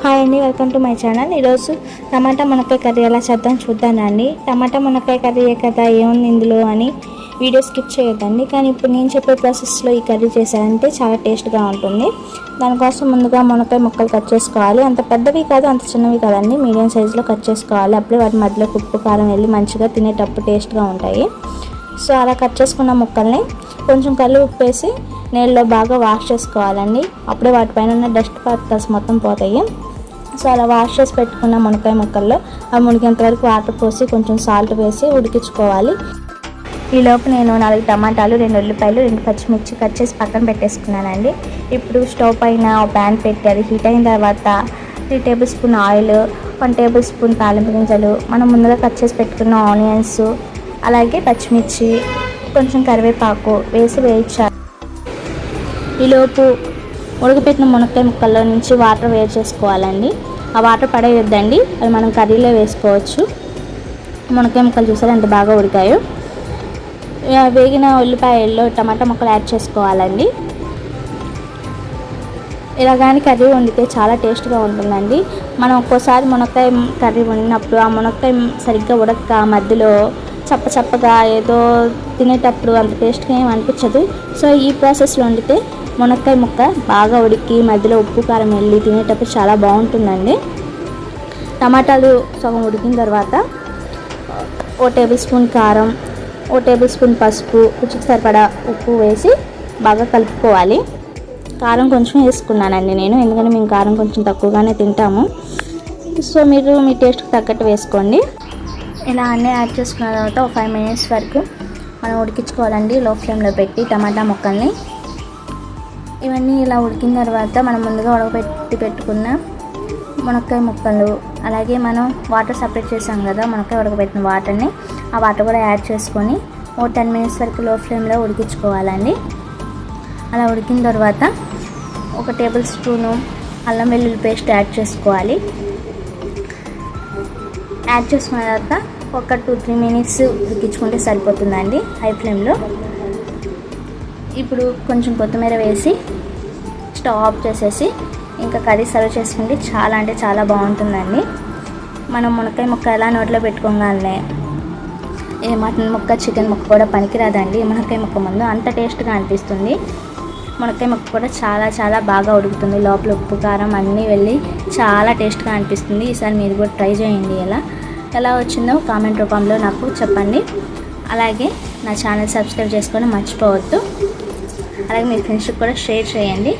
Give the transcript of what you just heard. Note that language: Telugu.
హాయ్ అండి, వెల్కమ్ టు మై ఛానల్. ఈరోజు టమాటా మునక్కాయ కర్రీ ఎలా చేద్దాం చూద్దానండి. టమాటా మునక్కాయ కర్రీ కదా ఏముంది ఇందులో అని వీడియో స్కిప్ చేయొద్దండి. కానీ ఇప్పుడు నేను చెప్పే ప్రాసెస్లో ఈ కర్రీ చేశారంటే చాలా టేస్ట్గా ఉంటుంది. దానికోసం ముందుగా మునక్కాయ ముక్కలు కట్ చేసుకోవాలి. అంత పెద్దవి కాదు, అంత చిన్నవి కాదండి, మీడియం సైజులో కట్ చేసుకోవాలి. అప్పుడే వాటి మధ్యలో ఉప్పు కారం వెళ్ళి మంచిగా తినేటప్పుడు టేస్ట్గా ఉంటాయి. సో అలా కట్ చేసుకున్న ముక్కల్ని కొంచెం కళ్ళు ఉప్పేసి నీళ్ళలో బాగా వాష్ చేసుకోవాలండి. అప్పుడే వాటిపైన ఉన్న డస్ట్ పార్టికల్స్ మొత్తం పోతాయి. సో అలా వాష్ చేసి పెట్టుకున్న మునక్కాయ ముక్కల్లో అవి మునిగేంత వరకు వాటర్ పోసి కొంచెం సాల్ట్ వేసి ఉడికించుకోవాలి. ఈలోపు నేను 4 టమాటాలు, 2 ఉల్లిపాయలు, 2 పచ్చిమిర్చి కట్ చేసి పక్కన పెట్టేసుకున్నానండి. ఇప్పుడు స్టవ్ పైన ప్యాన్ పెట్టి అది హీట్ అయిన తర్వాత 3 table spoon oil, 1 table spoon తాలింపు గింజలు, మనం ముందుగా కట్ చేసి పెట్టుకున్న ఆనియన్స్, అలాగే పచ్చిమిర్చి, కొంచెం కరివేపాకు వేసి వేయించాలి. ఈలోపు ఉడకపెట్టిన మునక్కాయ ముక్కల్లో నుంచి వాటర్ వేరు చేసుకోవాలండి. ఆ వాటర్ పడేయొద్దండి, అవి మనం కర్రీలో వేసుకోవచ్చు. మునక్కాయ ముక్కలు చూసారా ఎంత బాగా ఉడికాయో. వేగిన ఉల్లిపాయల్లో టమాటా ముక్కలు యాడ్ చేసుకోవాలండి. ఇలా కానీ కర్రీ వండితే చాలా టేస్ట్గా ఉంటుందండి. మనం ఒక్కోసారి మునక్కాయ కర్రీ వండినప్పుడు ఆ మునక్కాయ సరిగ్గా ఉడక మధ్యలో చప్పగా ఏదో తినేటప్పుడు అంత టేస్ట్గా ఏమి అనిపించదు. సో ఈ ప్రాసెస్లో వండితే మునక్కాయ ముక్క బాగా ఉడికి మధ్యలో ఉప్పు కారం వెళ్ళి తినేటప్పుడు చాలా బాగుంటుందండి. టమాటాలు సగం ఉడికిన తర్వాత 1 టేబుల్ స్పూన్ కారం, 1 టేబుల్ స్పూన్ పసుపు, రుచికి సరిపడా ఉప్పు వేసి బాగా కలుపుకోవాలి. కారం కొంచెం వేసుకున్నానండి నేను, ఎందుకంటే మేము కారం కొంచెం తక్కువగానే తింటాము. సో మీరు మీ టేస్ట్కి తగ్గట్టు వేసుకోండి. ఇలా అన్నీ యాడ్ చేసుకున్న తర్వాత ఒక 5 మినిట్స్ వరకు మనం ఉడికించుకోవాలండి లో ఫ్లేమ్లో పెట్టి టమాటా ముక్కల్ని. ఇవన్నీ ఇలా ఉడికిన తర్వాత మనం ముందుగా ఉడకబెట్టి పెట్టుకున్న మునక్కాయ ముక్కలు, అలాగే మనం వాటర్ సపరేట్ చేసాం కదా మునక్కాయ ఉడకబెట్టిన వాటర్ని, ఆ వాటర్ కూడా యాడ్ చేసుకొని ఓ 10 మినిట్స్ వరకు లో ఫ్లేమ్లో ఉడికించుకోవాలండి. అలా ఉడికిన తర్వాత 1 టేబుల్ స్పూను అల్లం వెల్లుల్లి పేస్ట్ యాడ్ చేసుకోవాలి. యాడ్ చేసుకున్న తర్వాత ఒక 2-3 మినిట్స్ ఉడికించుకుంటే సరిపోతుందండి హై ఫ్లేమ్లో. ఇప్పుడు కొంచెం కొత్తిమీర వేసి స్టవ్ ఆఫ్ చేసేసి ఇంకా కర్రీ సర్వ్ చేసుకుంటే చాలా అంటే చాలా బాగుంటుందండి. మనం మునక్కాయ ముక్క ఎలా నోట్లో పెట్టుకోగానే ఏ మటన్ ముక్క, చికెన్ ముక్క కూడా పనికిరాదండి మునక్కాయ ముక్క ముందు, అంత టేస్ట్గా అనిపిస్తుంది. మునక్కాయ ముక్క కూడా చాలా బాగా ఉడుకుతుంది, లోపల ఉప్పు కారం అన్నీ వెళ్ళి చాలా టేస్ట్గా అనిపిస్తుంది. ఈసారి మీరు కూడా ట్రై చేయండి. ఎలా వచ్చిందో కామెంట్ రూపంలో నాకు చెప్పండి. అలాగే నా ఛానల్ సబ్స్క్రైబ్ చేసుకొని మర్చిపోవద్దు. అలాగే మీ ఫ్రెండ్స్కి కూడా షేర్ చేయండి.